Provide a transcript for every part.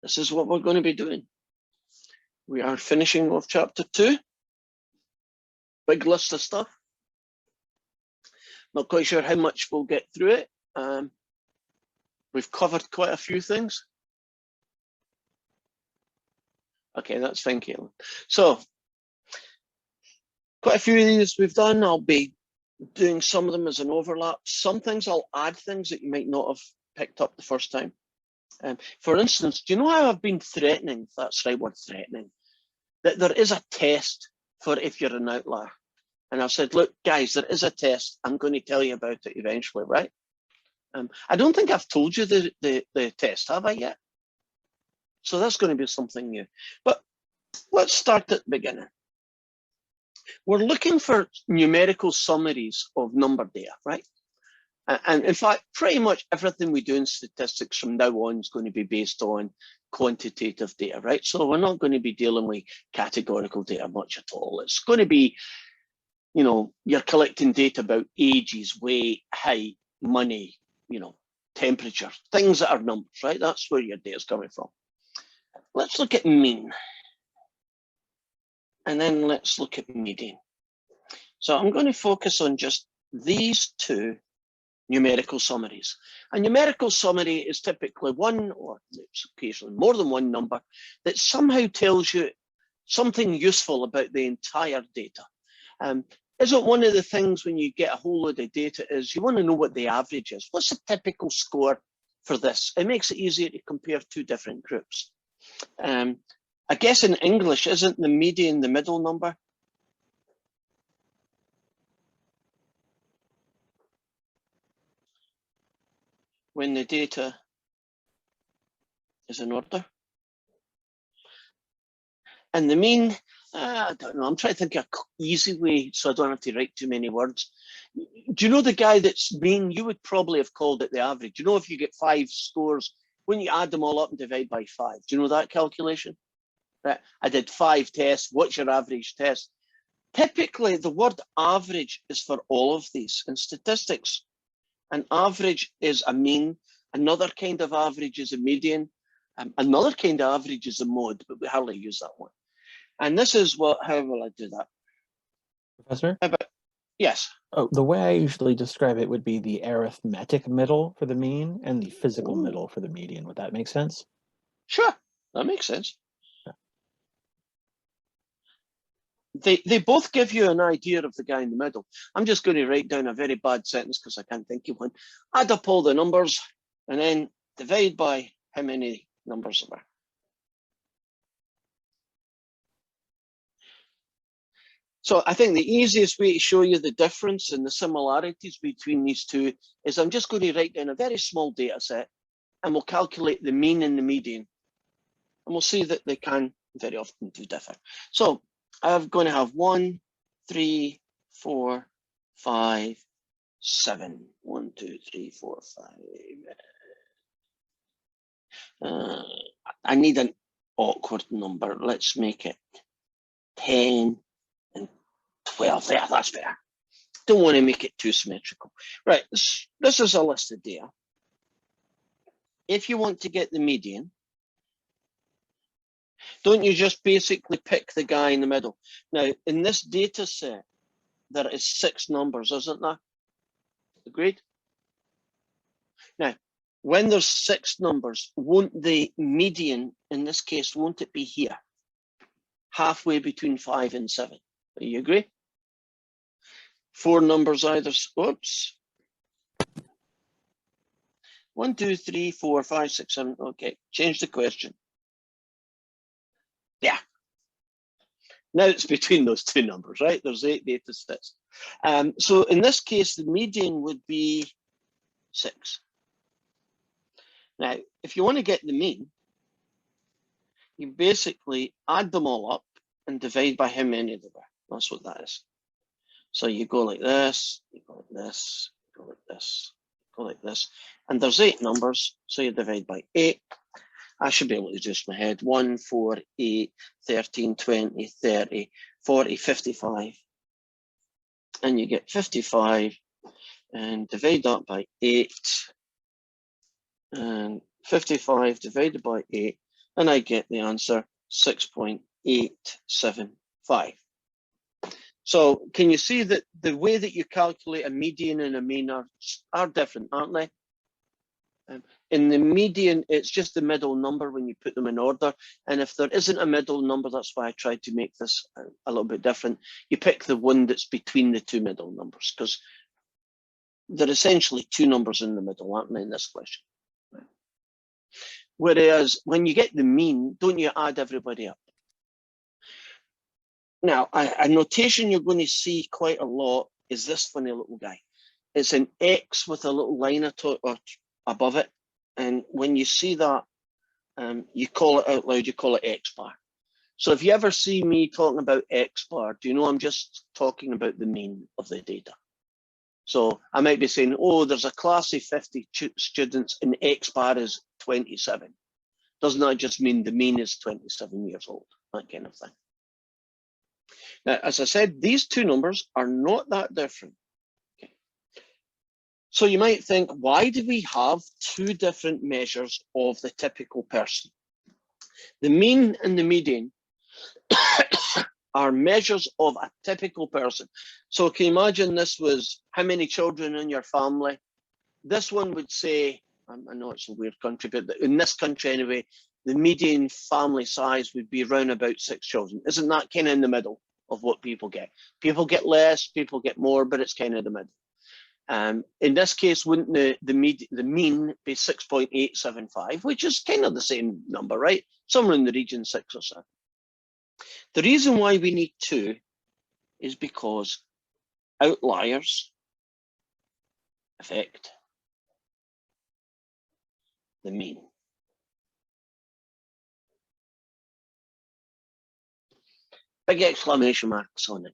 this is what we're going to be doing. We are finishing off chapter 2. Big list of stuff. Not quite sure how much we'll get through it. We've covered quite a few things. Okay, that's fine, Caitlin. So, quite a few of these we've done. I'll be doing some of them as an overlap. Some things I'll add things that you might not have picked up the first time. For instance, do you know how I've been threatening, that's the right word, threatening, that there is a test for if you're an outlier? And I've said, look, guys, there is a test. I'm going to tell you about it eventually, right? I don't think I've told you the test, have I yet? So that's going to be something new. But let's start at the beginning. We're looking for numerical summaries of number data, right? And in fact, pretty much everything we do in statistics from now on is going to be based on quantitative data, right? So we're not going to be dealing with categorical data much at all. It's going to be, you know, you're collecting data about ages, weight, height, money, you know, temperature, things that are numbers, right? That's where your data is coming from. Let's look at mean. And then let's look at median. So I'm going to focus on just these two numerical summaries. A numerical summary is typically one, or occasionally more than one number that somehow tells you something useful about the entire data. Isn't one of the things when you get a whole load of data is you want to know what the average is? What's the typical score for this? It makes it easier to compare two different groups. I guess in English, isn't the median the middle number? When the data is in order. And the mean, I don't know, I'm trying to think of an easy way so I don't have to write too many words. Do you know the guy that's mean? You would probably have called it the average. You know, if you get 5 scores, when you add them all up and divide by 5, do you know that calculation? Right. I did 5 tests. What's your average test? Typically, the word average is for all of these. In statistics, an average is a mean. Another kind of average is a median. Another kind of average is a mode, but we hardly use that one. And this is what, how will I do that? Professor? Yes. Oh, the way I usually describe it would be the arithmetic middle for the mean and the physical middle for the median. Would that make sense? Sure, that makes sense. They both give you an idea of the guy in the middle. I'm just going to write down a very bad sentence because I can't think of one. Add up all the numbers and then divide by how many numbers there are. So I think the easiest way to show you the difference and the similarities between these two is I'm just going to write down a very small data set and we'll calculate the mean and the median. And we'll see that they can very often do differ. So I'm going to have 1, 3, 4, 5, 7. 1, 2, 3, 4, 5. I need an awkward number. Let's make it 10 and 12. Yeah, that's better. Don't want to make it too symmetrical. Right, this is a list of data. If you want to get the median, don't you just basically pick the guy in the middle? Now, in this data set, there is 6 numbers, isn't there? Agreed? Now, when there's 6 numbers, won't the median, in this case, won't it be here? Halfway between 5 and 7. Do you agree? 4 numbers either, oops. 1, 2, 3, 4, 5, 6, 7. Okay, change the question. Yeah. Now it's between those 2 numbers, right? There's 8 data sets. So in this case, the median would be 6. Now, if you want to get the mean, you basically add them all up and divide by how many there were. That's what that is. So you go like this, you go like this, you go like this, you go like this. And there's 8 numbers, so you divide by 8. I should be able to do this in my head. 1, 4, 8, 13, 20, 30, 40, 55. And you get 55 and divide that by 8. And 55 divided by 8 And I get the answer 6.875. So can you see that the way that you calculate a median and a mean are different, aren't they? In the median, it's just the middle number when you put them in order. And if there isn't a middle number, that's why I tried to make this a little bit different. You pick the one that's between the two middle numbers, because there are essentially two numbers in the middle, aren't they, in this question? Whereas when you get the mean, don't you add everybody up? Now, a notation you're going to see quite a lot is this funny little guy. It's an X with a little line above it. And when you see that, you call it out loud, you call it X bar. So if you ever see me talking about X bar, do you know I'm just talking about the mean of the data? So I might be saying, oh, there's a class of 50 students and X bar is 27. Doesn't that just mean the mean is 27 years old? That kind of thing. Now, as I said, these two numbers are not that different. Okay. So you might think, why do we have two different measures of the typical person? The mean and the median are measures of a typical person. So can you imagine this was how many children in your family? This one would say, I know it's a weird country, but in this country anyway, the median family size would be around about 6 children. Isn't that kind of in the middle of what people get? People get less, people get more, but it's kind of the middle. In this case, wouldn't the mean be 6.875, which is kind of the same number, right? Somewhere in the region 6 or 7. The reason why we need 2 is because outliers affect the mean. Big exclamation marks on it.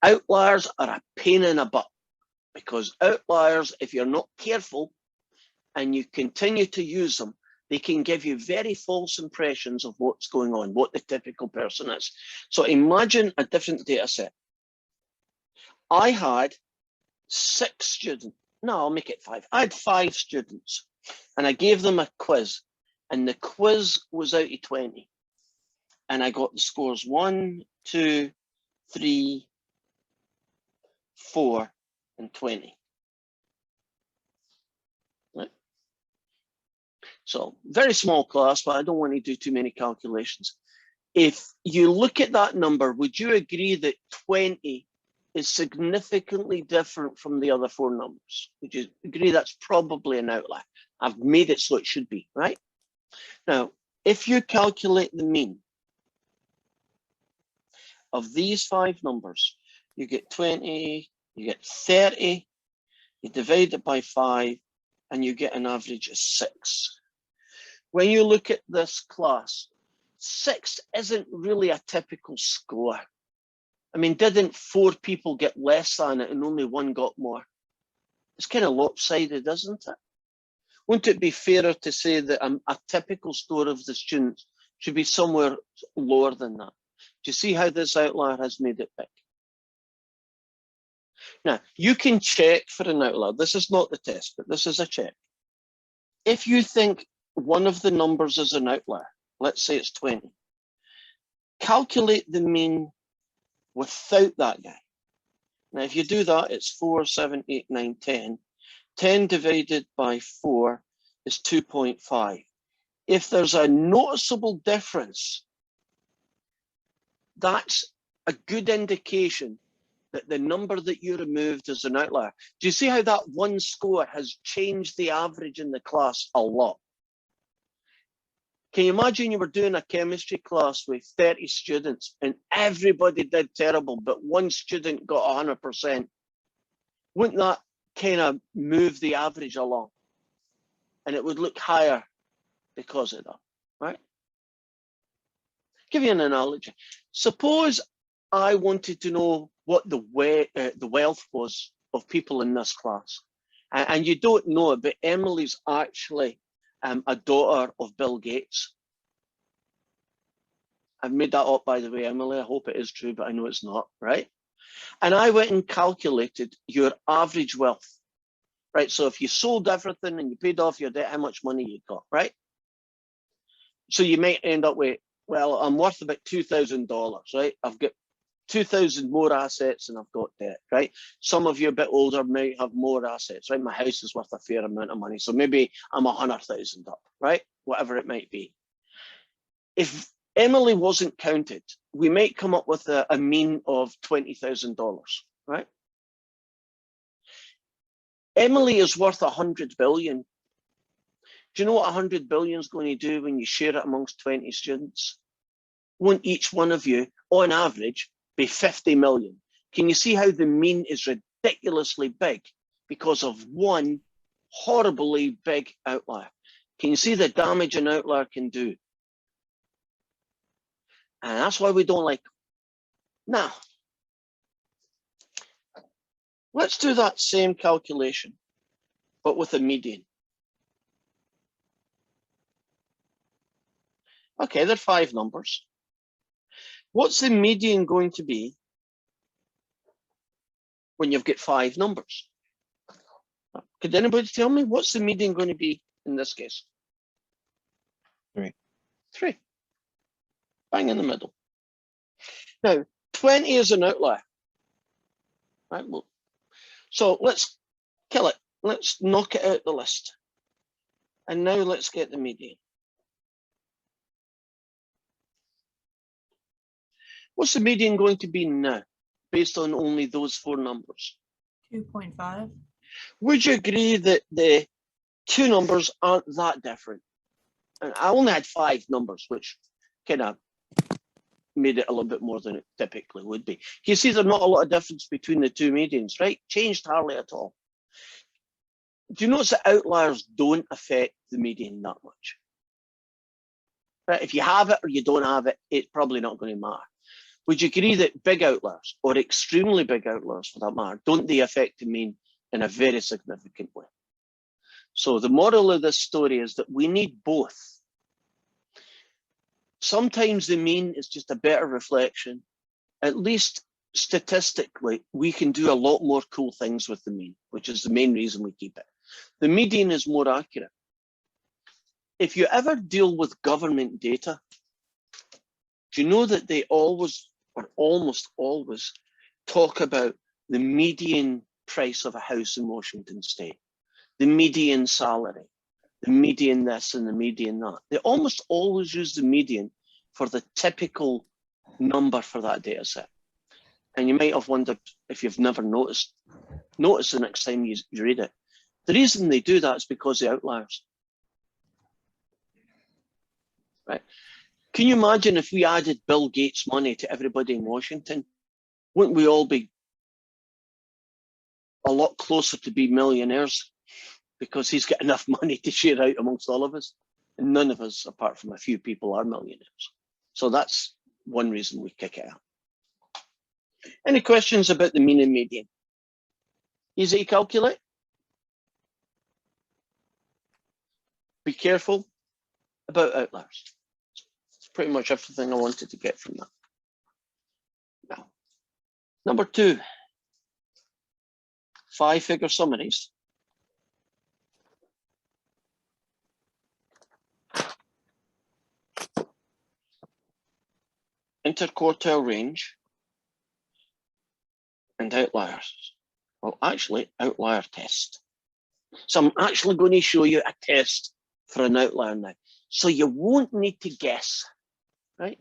Outliers are a pain in the butt, because outliers, if you're not careful and you continue to use them, they can give you very false impressions of what's going on, what the typical person is. So imagine a different data set. I had 6 students. No, I'll make it 5. I had 5 students and I gave them a quiz, and the quiz was out of 20. And I got the scores 1, 2, 3, 4, and 20. Right. So very small class, but I don't want to do too many calculations. If you look at that number, would you agree that 20 is significantly different from the other 4 numbers? Would you agree that's probably an outlier? I've made it so it should be, right? Now, if you calculate the mean of these 5 numbers, you get 20, you get 30, you divide it by 5, and you get an average of 6. When you look at this class, 6 isn't really a typical score. I mean, didn't 4 people get less than it and only 1 got more? It's kind of lopsided, isn't it? Wouldn't it be fairer to say that a typical score of the students should be somewhere lower than that? Do you see how this outlier has made it big? Now, you can check for an outlier. This is not the test, but this is a check. If you think one of the numbers is an outlier, let's say it's 20, calculate the mean without that guy. Now, if you do that, it's 4, 7, 8, 9, 10. 10 divided by 4 is 2.5. If there's a noticeable difference, that's a good indication that the number that you removed is an outlier. Do you see how that 1 score has changed the average in the class a lot? Can you imagine you were doing a chemistry class with 30 students and everybody did terrible, but 1 student got 100%? Wouldn't that kind of move the average along? And it would look higher because of that, right? Give you an analogy. Suppose I wanted to know what the wealth was of people in this class. And you don't know it, but Emily's actually a daughter of Bill Gates. I've made that up, by the way, Emily. I hope it is true, but I know it's not, right? And I went and calculated your average wealth, right? So if you sold everything and you paid off your debt, how much money you got, right? So you might end up with, well, I'm worth about $2,000, right? I've got 2,000 more assets than I've got debt, right? Some of you a bit older might have more assets, right? My house is worth a fair amount of money. So maybe I'm 100,000 up, right? Whatever it might be. If Emily wasn't counted, we might come up with a mean of $20,000, right? Emily is worth 100 billion. Do you know what 100 billion is going to do when you share it amongst 20 students? Won't each one of you, on average, be 50 million? Can you see how the mean is ridiculously big because of one horribly big outlier? Can you see the damage an outlier can do? And that's why we don't like them. Now, let's do that same calculation, but with a median. Okay, there are 5 numbers. What's the median going to be when you've got 5 numbers? Could anybody tell me what's the median going to be in this case? 3. 3. Bang in the middle. Now, 20 is an outlier. Right, well, so let's kill it. Let's knock it out the list. And now let's get the median. What's the median going to be now, based on only those 4 numbers? 2.5. Would you agree that the 2 numbers aren't that different? And I only had 5 numbers, which kind of made it a little bit more than it typically would be. You see, there's not a lot of difference between the 2 medians, right? Changed hardly at all. Do you notice that outliers don't affect the median that much? Right? If you have it or you don't have it, it's probably not going to matter. Would you agree that big outliers, or extremely big outliers for that matter, don't they affect the mean in a very significant way? So the moral of this story is that we need both. Sometimes the mean is just a better reflection. At least statistically, we can do a lot more cool things with the mean, which is the main reason we keep it. The median is more accurate. If you ever deal with government data, do you know that they always, or almost always, talk about the median price of a house in Washington State, the median salary, the median this and the median that? They almost always use the median for the typical number for that data set. And you might have wondered if you've never noticed the next time you read it. The reason they do that is because the outliers. Right? Can you imagine if we added Bill Gates' money to everybody in Washington? Wouldn't we all be a lot closer to be millionaires because he's got enough money to share out amongst all of us? And none of us, apart from a few people, are millionaires. So that's one reason we kick it out. Any questions about the mean and median? Easy to calculate? Be careful about outliers. It's pretty much everything I wanted to get from that. Now, number 2, 5-figure summaries. Interquartile range and outliers. Well, actually, outlier test. So I'm actually going to show you a test for an outlier now. So you won't need to guess, right?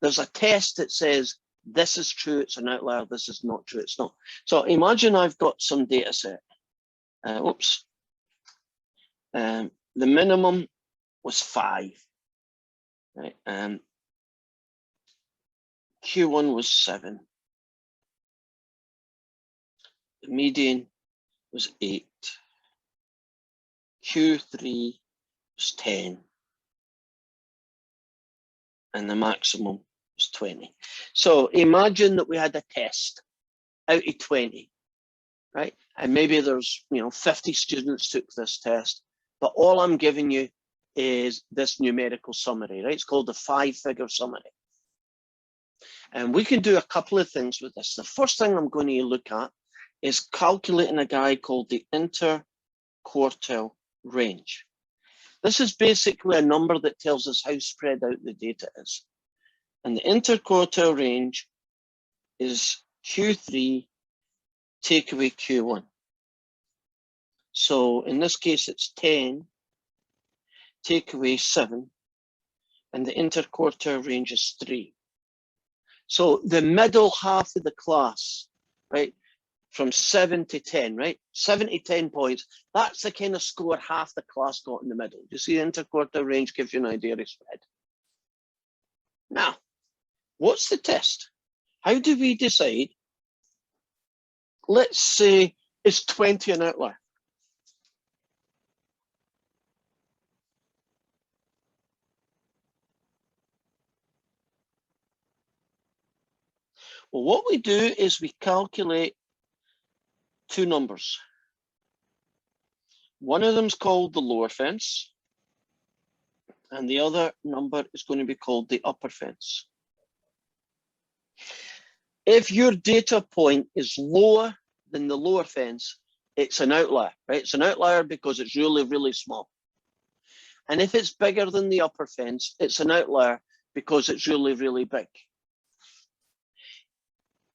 There's a test that says, this is true, it's an outlier, this is not true, it's not. So imagine I've got some data set. Oops. The minimum was 5, right? Q1 was 7. The median was 8. Q3 was 10. And the maximum was 20. So imagine that we had a test out of 20, right? And maybe there's 50 students took this test, but all I'm giving you is this numerical summary, right? It's called the 5-figure summary. And we can do a couple of things with this. The first thing I'm going to look at is calculating a guy called the interquartile range. This is basically a number that tells us how spread out the data is. And the interquartile range is Q3 take away Q1. So in this case, it's 10 take away 7, and the interquartile range is 3. So the middle half of the class, right, from 7 to 10, right, 7 to 10 points, that's the kind of score half the class got in the middle. You see, the interquartile range gives you an idea of spread. Now, what's the test? How do we decide? Let's say, is 20 an outlier? Well, what we do is we calculate two numbers. One of them is called the lower fence, and the other number is going to be called the upper fence. If your data point is lower than the lower fence, it's an outlier, right? It's an outlier because it's really, really small. And if it's bigger than the upper fence, it's an outlier because it's really, really big.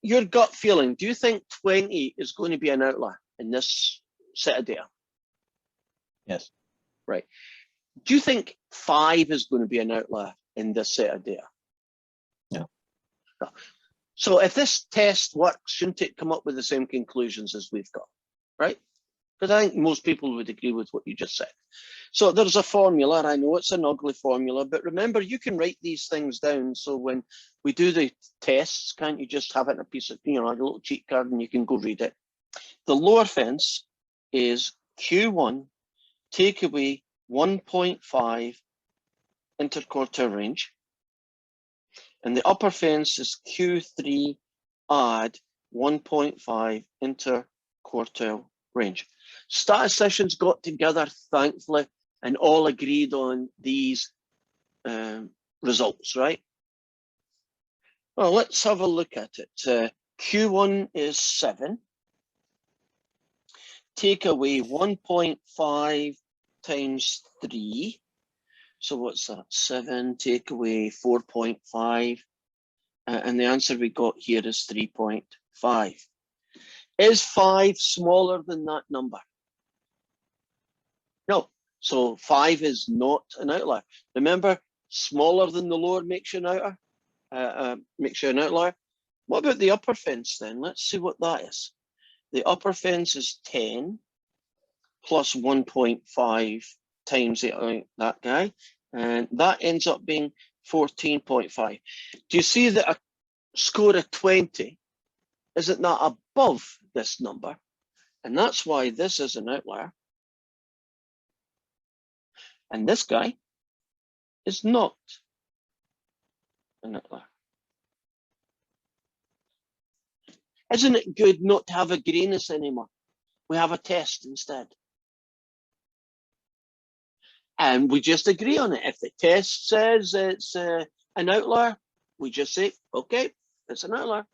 Your gut feeling, do you think 20 is going to be an outlier in this set of data? Yes. Right. Do you think 5 is going to be an outlier in this set of data? No. No. So if this test works, shouldn't it come up with the same conclusions as we've got, right? Because I think most people would agree with what you just said. So there's a formula. I know it's an ugly formula, but remember, you can write these things down. So when we do the tests, can't you just have it in a piece of, a little cheat card, and you can go read it? The lower fence is Q1 take away 1.5 interquartile range. And the upper fence is Q3 add 1.5 interquartile range. Statisticians got together, thankfully, and all agreed on these results, right? Well, let's have a look at it. Q1 is 7. Take away 1.5 times 3. So what's that? 7 take away 4.5. And the answer we got here is 3.5. Is 5 smaller than that number? No. So 5 is not an outlier. Remember, smaller than the lower makes you an outlier. What about the upper fence then? Let's see what that is. The upper fence is 10 plus 1.5 times that guy, and that ends up being 14.5. Do you see that a score of 20 isn't that above this number? And that's why this is an outlier. And this guy is not an outlier. Isn't it good not to have a grayness anymore? We have a test instead. And we just agree on it. If the test says it's an outlier, we just say, okay, it's an outlier.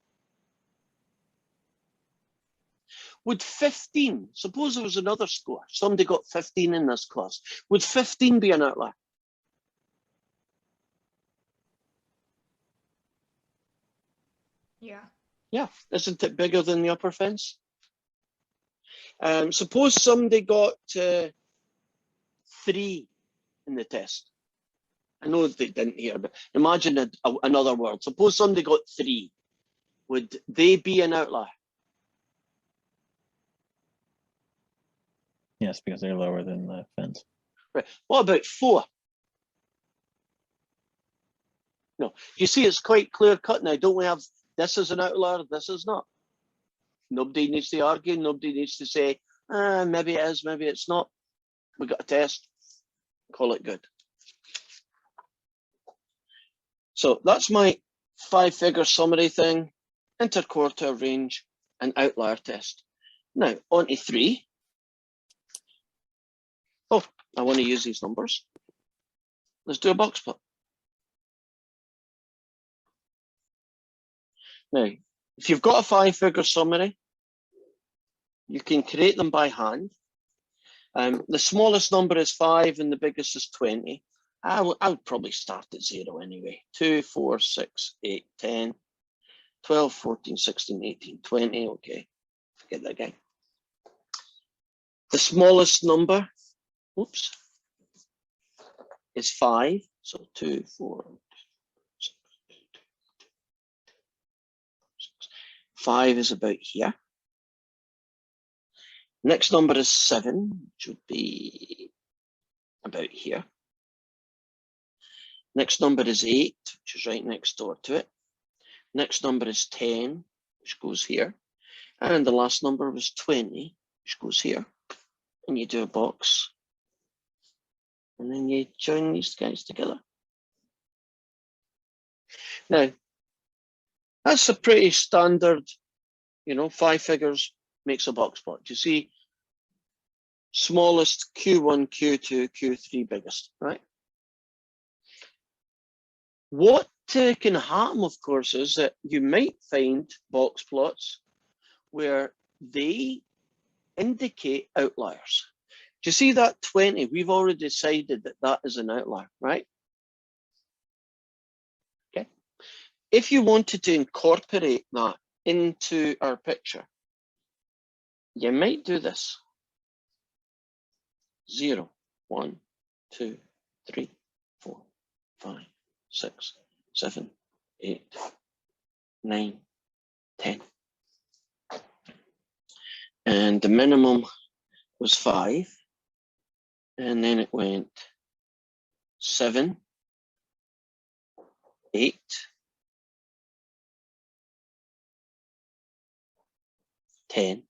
Would 15, suppose there was another score, somebody got 15 in this class, would 15 be an outlier? Yeah. Yeah, isn't it bigger than the upper fence? Suppose somebody got 3 in the test. I know they didn't here, but imagine another world. Suppose somebody got 3. Would they be an outlier? Yes, because they're lower than the fence. Right. What about 4? No. You see, it's quite clear cut now. Don't we have this is an outlier, this is not? Nobody needs to argue. Nobody needs to say, maybe it is, maybe it's not. We got a test. Call it good. So that's my 5-figure summary thing, interquartile range, and outlier test. Now, on to 3. Oh, I want to use these numbers. Let's do a box plot. Now, if you've got a 5-figure summary, you can create them by hand. The smallest number is 5 and the biggest is 20. I would probably start at 0 anyway. 2, 4, 6, 8, 10, 12, 14, 16, 18, 20. Okay, forget that guy. The smallest number, oops, is 5. So 2, 4, 6, 5 is about here. Next number is 7, which would be about here. Next number is 8, which is right next door to it. Next number is 10, which goes here. And the last number was 20, which goes here. And you do a box. And then you join these guys together. Now, that's a pretty standard, 5 figures makes a box plot. You see, smallest, Q1, Q2, Q3, biggest, right? What can happen, of course, is that you might find box plots where they indicate outliers. Do you see that 20? We've already decided that that is an outlier, right? Okay. If you wanted to incorporate that into our picture, you might do this. 0, 1, 2, 3, 4, 5, 6, 7, 8, 9, 10. And the minimum was 5. And then it went 7, 8, 10.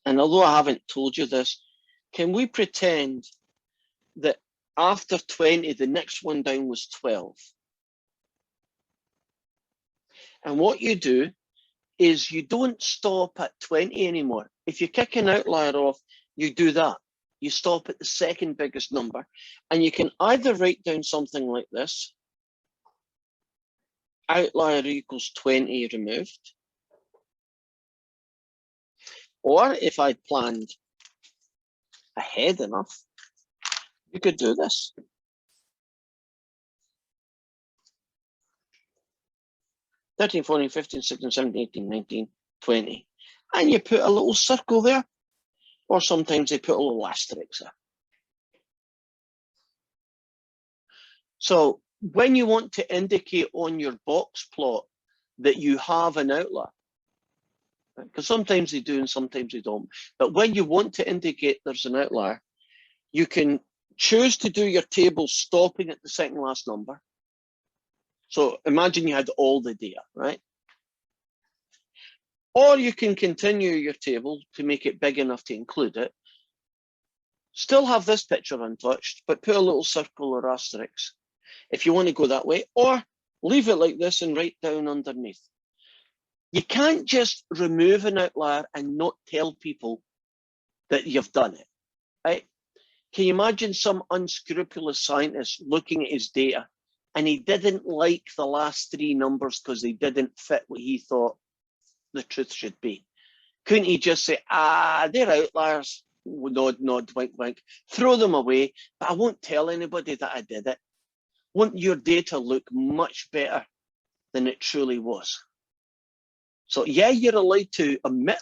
And although I haven't told you this, can we pretend that after 20, the next one down was 12? And what you do is you don't stop at 20 anymore. If you kick an outlier off, you do that. You stop at the second biggest number. And you can either write down something like this. Outlier equals 20 removed. Or if I'd planned ahead enough, you could do this. "13, 14, 15, 16, 17, 18, 19, 20. And you put a little circle there, or sometimes they put a little asterisk there. So when you want to indicate on your box plot that you have an outlier, because sometimes they do and sometimes they don't, but when you want to indicate there's an outlier, you can choose to do your table stopping at the second last number. So imagine you had all the data, right? Or you can continue your table to make it big enough to include it. Still have this picture untouched, but put a little circle or asterisk if you want to go that way, or leave it like this and write down underneath. You can't just remove an outlier and not tell people that you've done it, right? Can you imagine some unscrupulous scientist looking at his data and he didn't like the last 3 numbers because they didn't fit what he thought the truth should be? Couldn't he just say, they're outliers, nod, nod, wink, wink, throw them away, but I won't tell anybody that I did it? Won't your data look much better than it truly was? So yeah, you're allowed to omit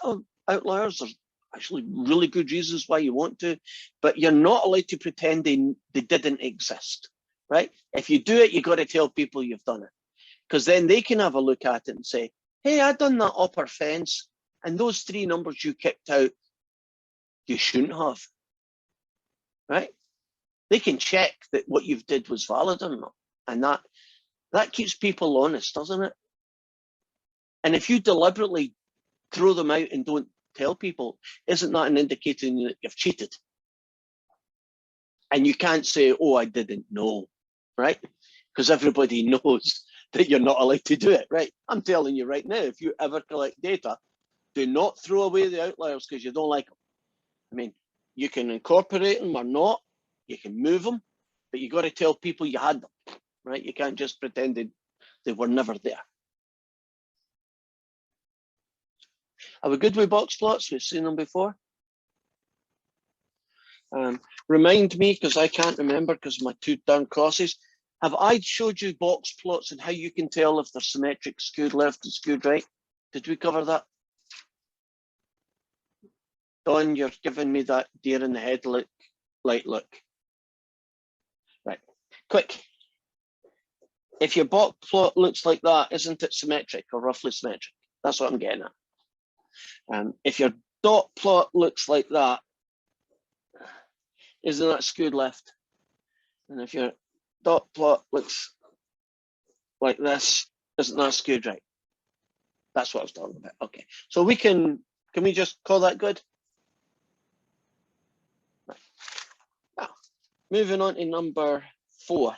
outliers. There's actually really good reasons why you want to, but you're not allowed to pretend they didn't exist, right? If you do it, you got to tell people you've done it, because then they can have a look at it and say, hey, I done that upper fence, and those 3 numbers you kicked out, you shouldn't have, right? They can check that what you've did was valid or not, and that keeps people honest, doesn't it? And if you deliberately throw them out and don't tell people, isn't that an indicator that you've cheated? And you can't say, oh, I didn't know, right? Because everybody knows that you're not allowed to do it, right? I'm telling you right now, if you ever collect data, do not throw away the outliers because you don't like them. I mean, you can incorporate them or not, you can move them, but you got to tell people you had them, right? You can't just pretend they were never there. Are we good with box plots? We've seen them before. Remind me, because I can't remember because my two darn crosses. Have I showed you box plots and how you can tell if they're symmetric, skewed left and skewed right? Did we cover that? Don, you're giving me that deer in the headlight look. Right, quick. If your box plot looks like that, isn't it symmetric or roughly symmetric? That's what I'm getting at. If your dot plot looks like that, isn't that skewed left? And if your dot plot looks like this, isn't that skewed right? That's what I was talking about. Okay, so we can we just call that good? Right. Now, moving on to number 4.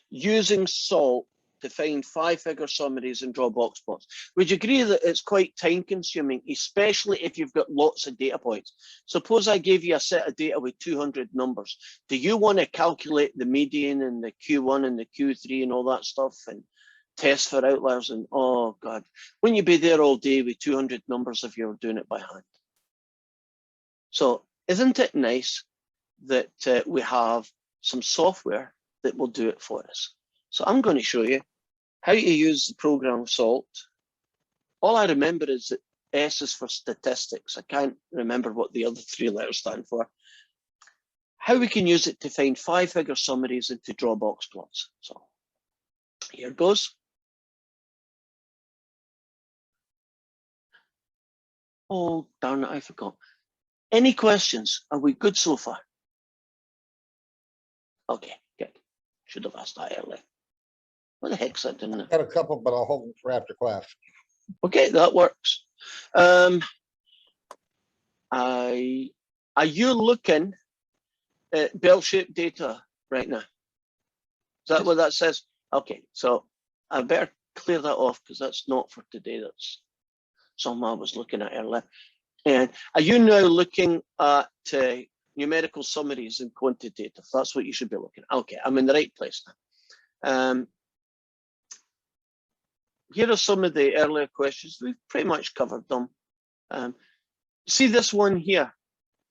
Using salt to find 5-figure summaries and draw box plots. Would you agree that it's quite time consuming, especially if you've got lots of data points? Suppose I gave you a set of data with 200 numbers. Do you want to calculate the median and the Q1 and the Q3 and all that stuff and test for outliers? And oh God, wouldn't you be there all day with 200 numbers if you were doing it by hand? So isn't it nice that we have some software that will do it for us? So I'm going to show you how to use the program SALT. All I remember is that S is for statistics. I can't remember what the other 3 letters stand for. How we can use it to find 5-figure summaries and to draw box plots. So here goes. Oh, darn it, I forgot. Any questions? Are we good so far? Okay, good. Should have asked that earlier. What the heck's that, didn't it? Got a couple, but I'll hold them for after class. Okay, that works. Are you looking at bell-shaped data right now? Is that what that says? Okay, so I better clear that off because that's not for today. That's something I was looking at earlier. And are you now looking at numerical summaries and quantitative? That's what you should be looking at. Okay, I'm in the right place now. Here are some of the earlier questions. We've pretty much covered them. See this one here,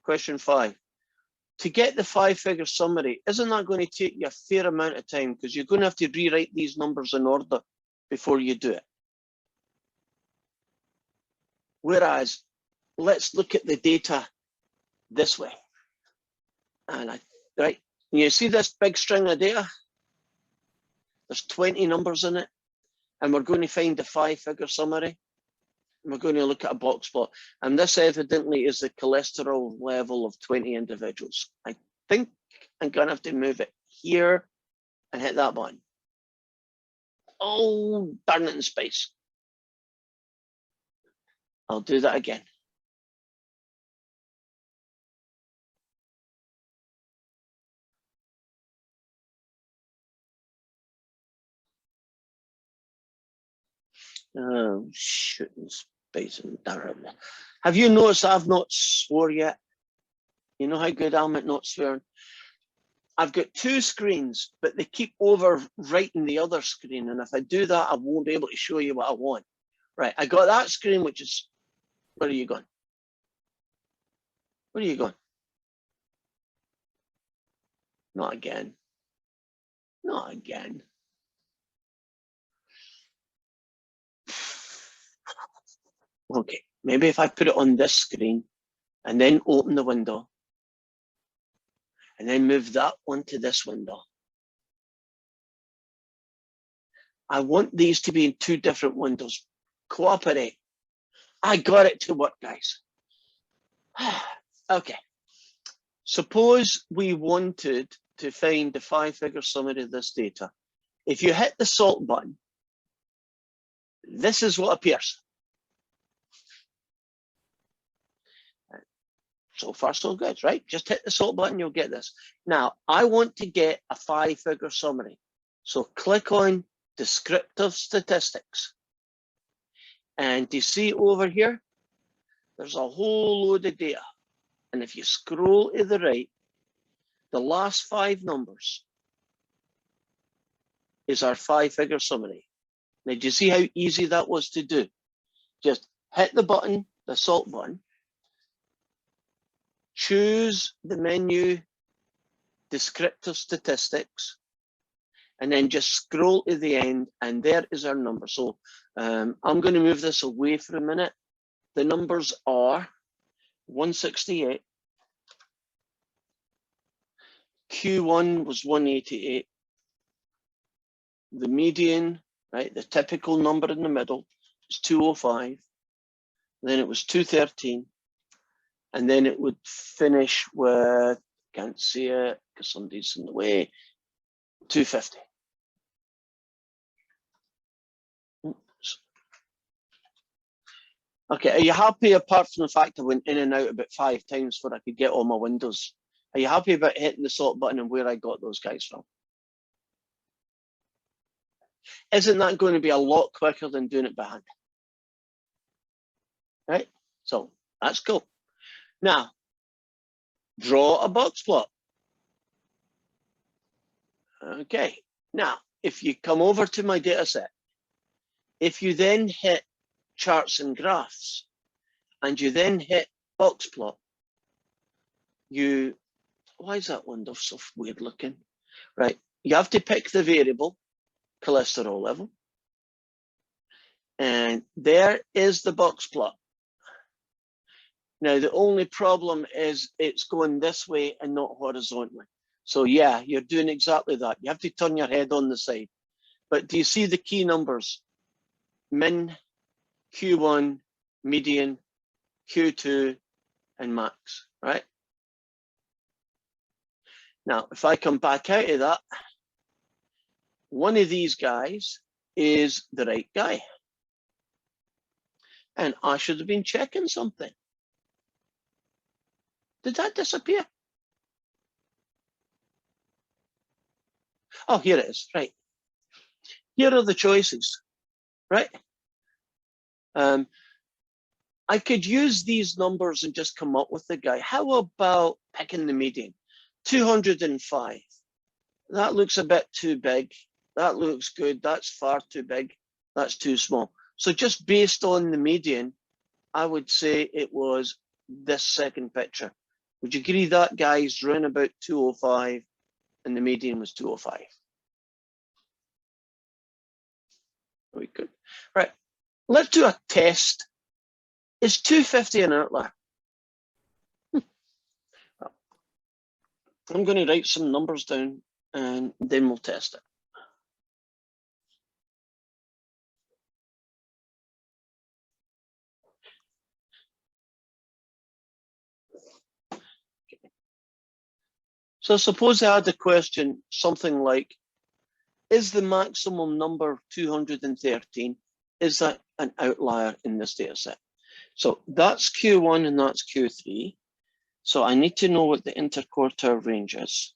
question 5. To get the 5-figure summary, isn't that going to take you a fair amount of time because you're going to have to rewrite these numbers in order before you do it? Whereas, let's look at the data this way. And right, you see this big string of data? There's 20 numbers in it. And we're going to find the 5-figure summary. And we're going to look at a box plot. And this evidently is the cholesterol level of 20 individuals. I think I'm going to have to move it here and hit that button. Oh, darn it in space. I'll do that again. Oh, shooting space and darn. Have you noticed I've not swore yet? You know how good I am at not swearing? I've got 2 screens, but they keep overwriting the other screen. And if I do that, I won't be able to show you what I want. Right, I got that screen, which is, where are you going? Where are you going? Not again. Not again. Okay, maybe if I put it on this screen and then open the window and then move that one to this window. I want these to be in 2 different windows. Cooperate. I got it to work, guys. Okay. Suppose we wanted to find the 5-figure summary of this data. If you hit the salt button, this is what appears. So far, so good, right? Just hit the salt button, you'll get this. Now, I want to get a 5-figure summary. So click on descriptive statistics. And you see over here, there's a whole load of data. And if you scroll to the right, the last 5 numbers is our 5-figure summary. Now, do you see how easy that was to do? Just hit the button, the salt bun, choose the menu descriptive statistics, and then just scroll to the end, and there is our number. So I'm going to move this away for a minute. The numbers are 168. Q1 was 188. The median, right, the typical number in the middle is 205. Then it was 213. And then it would finish with, can't see it because somebody's in the way, 250. Oops. Okay, are you happy apart from the fact I went in and out about 5 times before I could get all my windows? Are you happy about hitting the sort button and where I got those guys from? Isn't that going to be a lot quicker than doing it by hand? Right? So that's cool. Now, draw a box plot. Okay. Now, if you come over to my data set, if you then hit charts and graphs, and you then hit box plot, why is that window so weird looking? Right. You have to pick the variable, cholesterol level. And there is the box plot. Now, the only problem is it's going this way and not horizontally. So yeah, you're doing exactly that. You have to turn your head on the side. But do you see the key numbers? Min, Q1, median, Q2, and max, right? Now, if I come back out of that, one of these guys is the right guy. And I should have been checking something. Did that disappear? Oh, here it is, right. Here are the choices, right? I could use these numbers and just come up with the guy. How about picking the median? 205. That looks a bit too big. That looks good. That's far too big. That's too small. So just based on the median, I would say it was this second picture. Would you agree that guy's around about 205 and the median was 205? Very good. Right. Let's do a test. Is 250 an outlier? I'm going to write some numbers down and then we'll test it. So suppose I had a question, something like, is the maximum number 213, is that an outlier in this data set? So that's Q1 and that's Q3. So I need to know what the interquartile range is.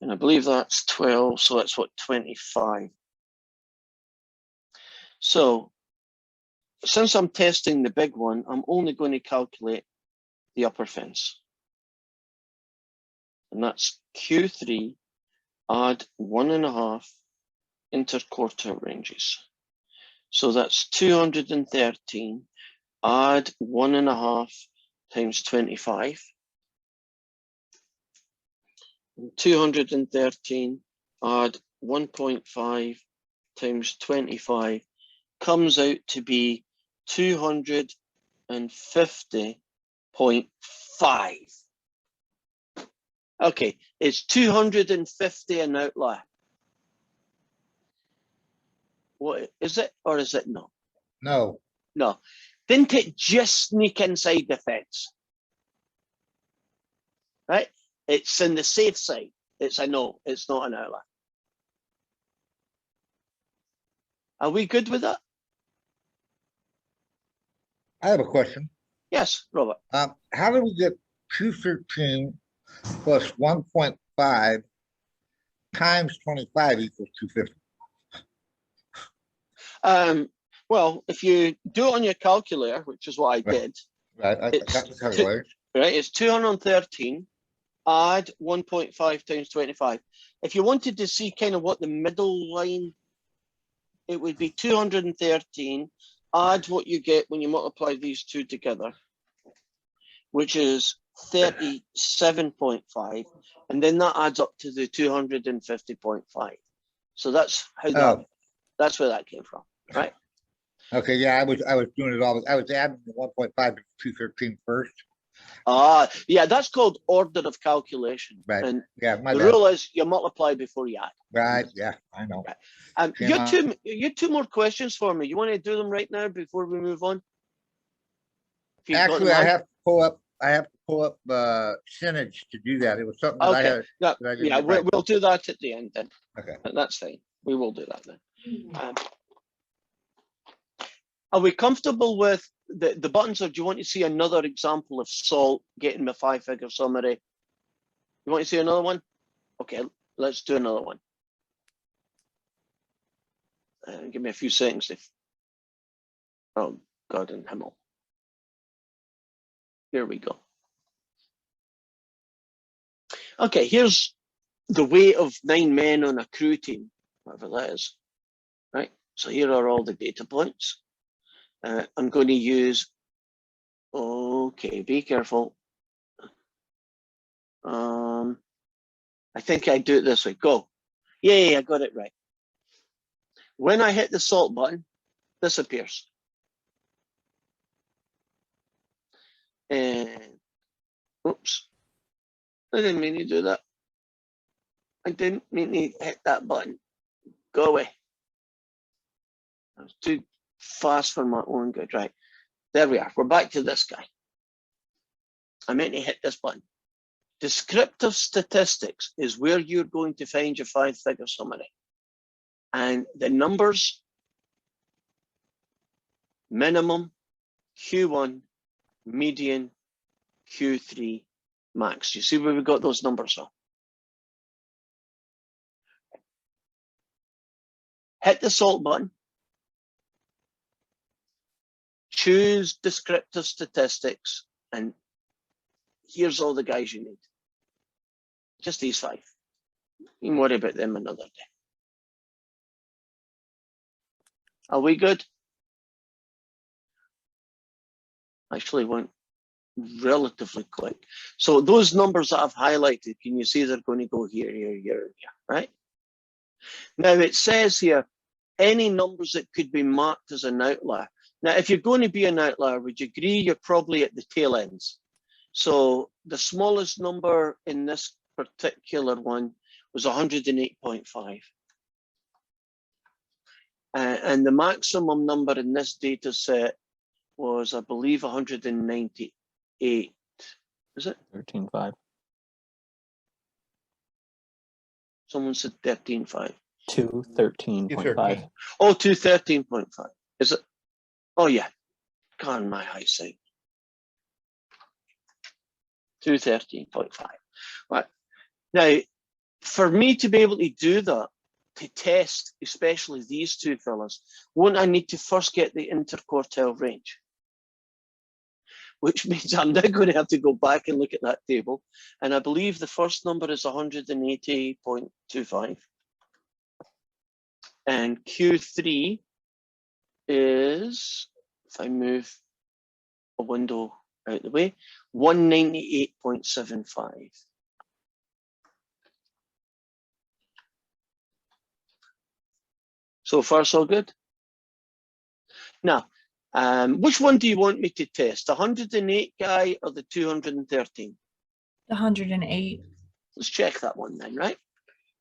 And I believe that's 12, so that's what, 25. So since I'm testing the big one, I'm only going to calculate the upper fence. And that's Q3, add 1.5 interquartile ranges. So that's 213, add 1.5 times 25. And 213, add 1.5 times 25 comes out to be 250.5. Okay, it's 250 an outlier. What is it, or is it not? No, No. Didn't it just sneak inside the fence? Right? It's in the safe side. It's a no, it's not an outlier. Are we good with that? I have a question. Yes, Robert. How do we get 213 plus 1.5 times 25 equals 250? Well, if you do it on your calculator, which is what I did, Right, I got the calculator. right, it's 213, add 1.5 times 25. If you wanted to see kind of what the middle line it would be 213. Add what you get when you multiply these two together, which is 37.5, and then that adds up to the 250.5. So that's how Oh, that's where that came from, right? okay, yeah, I was doing it all, I was adding the 1.5 to 213 first, Yeah, that's called order of calculation. right? And Yeah, my the bad, rule is you multiply before you add. right, yeah, I know. You Shame had two more questions for me. You want to do them right now before we move on? If you've got them Actually, I on? have to pull up, Synage to do that, it was something that I Okay. had. Yeah, that I didn't yeah, get right. we'll do that at the end then. Okay, That's fine. We will do that then. Are we comfortable with the buttons, or do you want to see another example of Salt getting the 5-figure summary? You want to see another one? Okay, let's do another one. Give me a few seconds. Oh, God in Himmel. Here we go. Okay, here's the weight of 9 men on a crew team, whatever that is, right? So here are all the data points. I'm going to use, okay, be careful. I think I do it this way. Go. Yay, I got it right. When I hit the Salt button, this appears. And oops, I didn't mean to do that. I didn't mean to hit that button. Go away. I was too fast for my own good. Right. There we are. We're back to this guy. I meant to hit this button. Descriptive statistics is where you're going to find your 5-figure summary. And the numbers, minimum, Q1, median, Q3, max. You see where we got those numbers from? Hit the Salt button. Choose descriptive statistics, and here's all the guys you need. Just these 5. You can worry about them another day. Are we good? Actually went relatively quick. So those numbers that I've highlighted, can you see they're going to go here, here, here, here, right? Now it says here, any numbers that could be marked as an outlier. Now, if you're going to be an outlier, would you agree you're probably at the tail ends? So the smallest number in this particular one was 108.5. And the maximum number in this data set was, I believe, 198. Is it? 13.5. Someone said 13.5. 213.5. Oh, 213.5. Is it? Oh, yeah. God, my eyesight. 213.5. Right. Now, for me to be able to do that, to test especially these two fellas, won't I need to first get the interquartile range? Which means I'm now going to have to go back and look at that table. And I believe the first number is 180.25. And Q3 is, if I move a window out the way, 198.75. So far, so good. Now, which one do you want me to test? The 108 guy or the 213? The 108. Let's check that one then, right?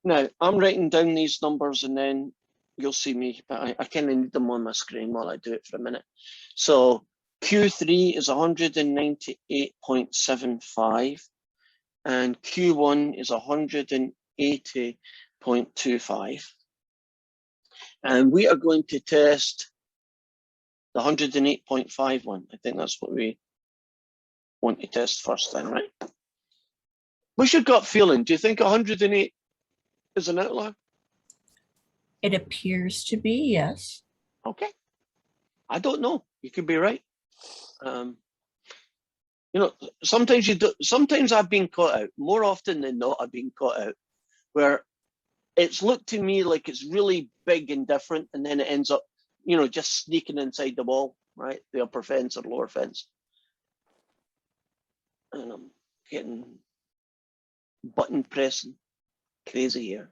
Now, I'm writing down these numbers and then you'll see me, but I kind of need them on my screen while I do it for a minute. So Q3 is 198.75 and Q1 is 180.25. And we are going to test the 108.5 one. I think that's what we want to test first then, right? What's your gut feeling? Do you think 108 is an outlier? It appears to be, yes. Okay. I don't know. You could be right. You know, sometimes you do. Sometimes I've been caught out. More often than not, I've been caught out where it's looked to me like it's really big and different, and then it ends up, you know, just sneaking inside the wall, right? The upper fence or lower fence. And I'm getting button pressing crazy here.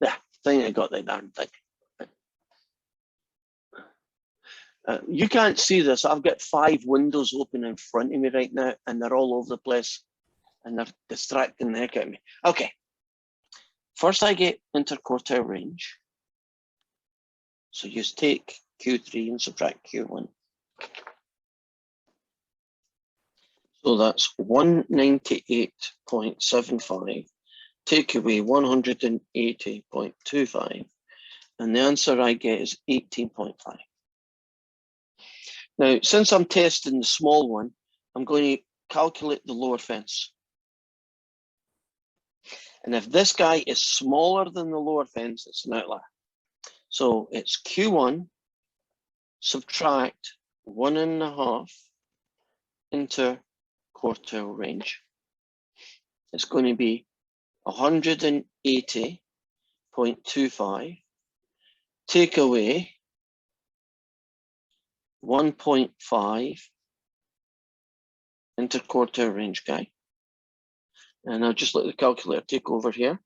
Yeah, I think I got the darn thing. You can't see this. I've got 5 windows open in front of me right now, and they're all over the place, and they're distracting the heck out of me. Okay. First, I get interquartile range. So you take Q3 and subtract Q1. So that's 198.75. Take away 180.25. And the answer I get is 18.5. Now, since I'm testing the small one, I'm going to calculate the lower fence. And if this guy is smaller than the lower fence, it's an outlier. So it's Q1 subtract 1.5 interquartile range. It's going to be 180.25. Take away 1.5 interquartile range guy. And I'll just let the calculator take over here.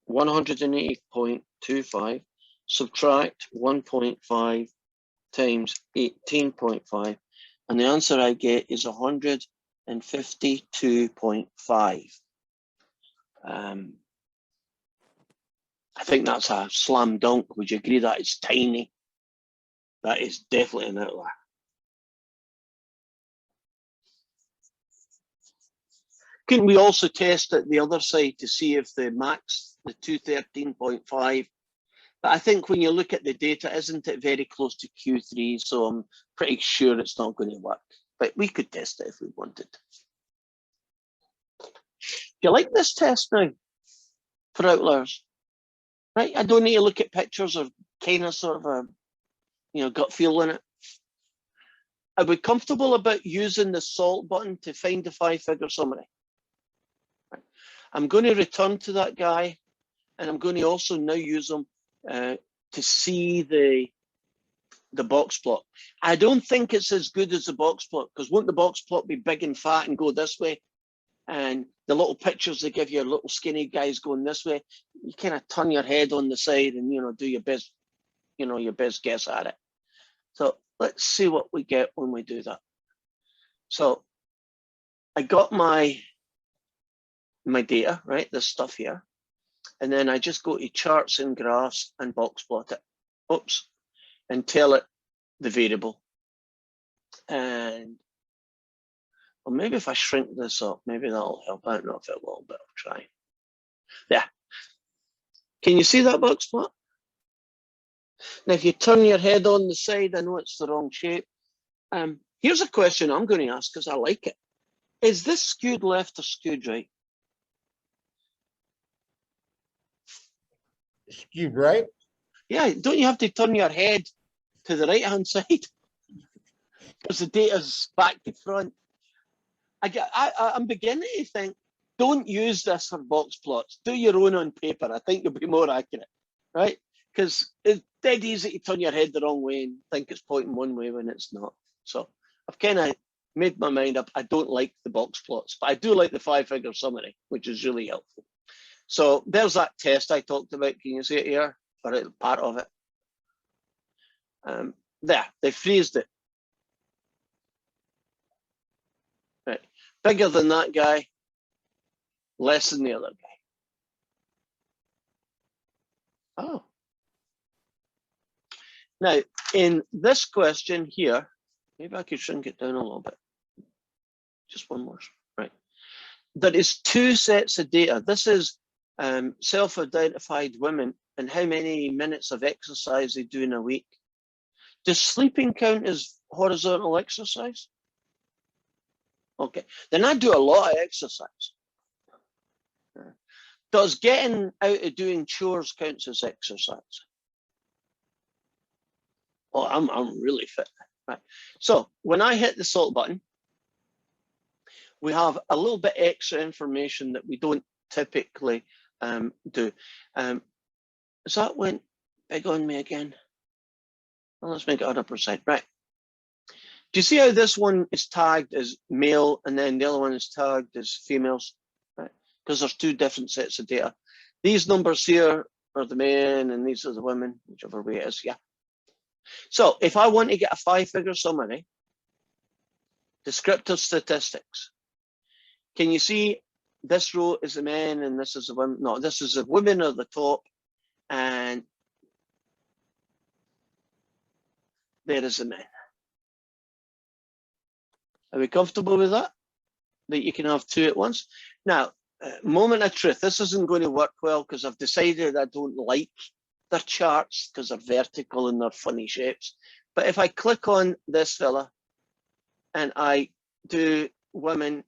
180.25 subtract 1.5 times 18.5. And the answer I get is 152.5. I think that's a slam dunk. Would you agree that it's tiny? That is definitely an outlier. Couldn't we also test at the other side to see if the max, the 213.5, but I think when you look at the data, isn't it very close to Q3? So I'm pretty sure it's not going to work, but we could test it if we wanted. Do you like this test now for outliers? Right, I don't need to look at pictures or kind of sort of a, you know, gut feel in it. Are we comfortable about using the salt button to find the 5-figure summary? Right. I'm going to return to that guy, and I'm going to also now use them to see the box plot. I don't think it's as good as the box plot, because won't the box plot be big and fat and go this way? And the little pictures they give you, little skinny guys going this way, you kind of turn your head on the side and, you know, do your best, you know, your best guess at it. So let's see what we get when we do that. So I got my data, right? This stuff here. And then I just go to charts and graphs and box plot it. Oops. And tell it the variable. And well, maybe if I shrink this up, maybe that'll help. I don't know if it will, but I'll try. Yeah. Can you see that box plot? Now, if you turn your head on the side, I know it's the wrong shape. Here's a question I'm going to ask because I like it. Is this skewed left or skewed right? Skewed right? Yeah, don't you have to turn your head to the right-hand side? Because the data's back to front. I'm beginning to think, don't use this for box plots. Do your own on paper. I think you'll be more accurate, right? Because it's dead easy to turn your head the wrong way and think it's pointing one way when it's not. So I've kind of made my mind up. I don't like the box plots, but I do like the 5-figure summary, which is really helpful. So there's that test I talked about. Can you see it here? Or part of it. There, they freezed it. Right. Bigger than that guy, less than the other guy. Oh. Now, in this question here, maybe I could shrink it down a little bit. Just one more, right? There is 2 sets of data. This is self-identified women and how many minutes of exercise they do in a week. Does sleeping count as horizontal exercise? Okay, then I do a lot of exercise. Does getting out of doing chores count as exercise? Oh, I'm really fit. Right. So when I hit the salt button, we have a little bit extra information that we don't typically do. Is that went big on me again? Well, let's make it 100%. Right. Do you see how this one is tagged as male and then the other one is tagged as females? Right. Because there's two different sets of data. These numbers here are the men and these are the women, whichever way it is. Yeah. So if I want to get a 5-figure summary, descriptive statistics, can you see this row is the men and this is the women? No, this is the women at the top and there is the men. Are we comfortable with that? That you can have two at once? Now, moment of truth, this isn't going to work well because I've decided I don't like their charts because they're vertical and they're funny shapes. But if I click on this fella and I do women,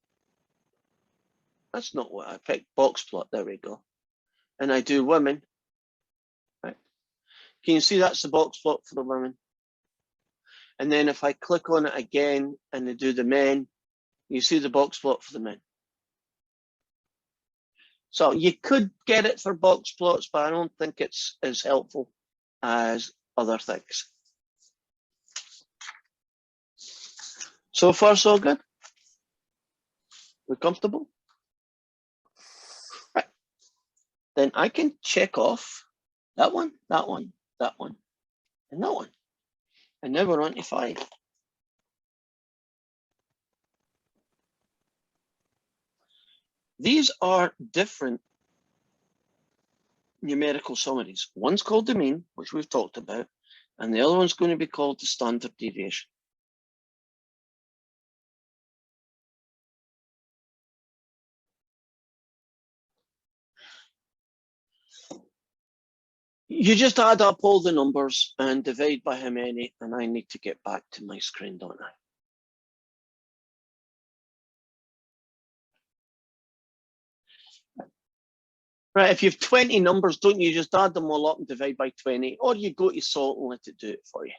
that's not what I picked, box plot, there we go. And I do women, right? Can you see that's the box plot for the women? And then if I click on it again and I do the men, you see the box plot for the men. So you could get it for box plots, but I don't think it's as helpful as other things. So far, so good? We're comfortable? Right. Then I can check off that one, that one, that one, and that one. And now we're on to 5. These are different numerical summaries. One's called the mean, which we've talked about, and the other one's going to be called the standard deviation. You just add up all the numbers and divide by how many, and I need to get back to my screen, don't I? Right, if you have 20 numbers, don't you just add them all up and divide by 20, or you go to Salt and let it do it for you.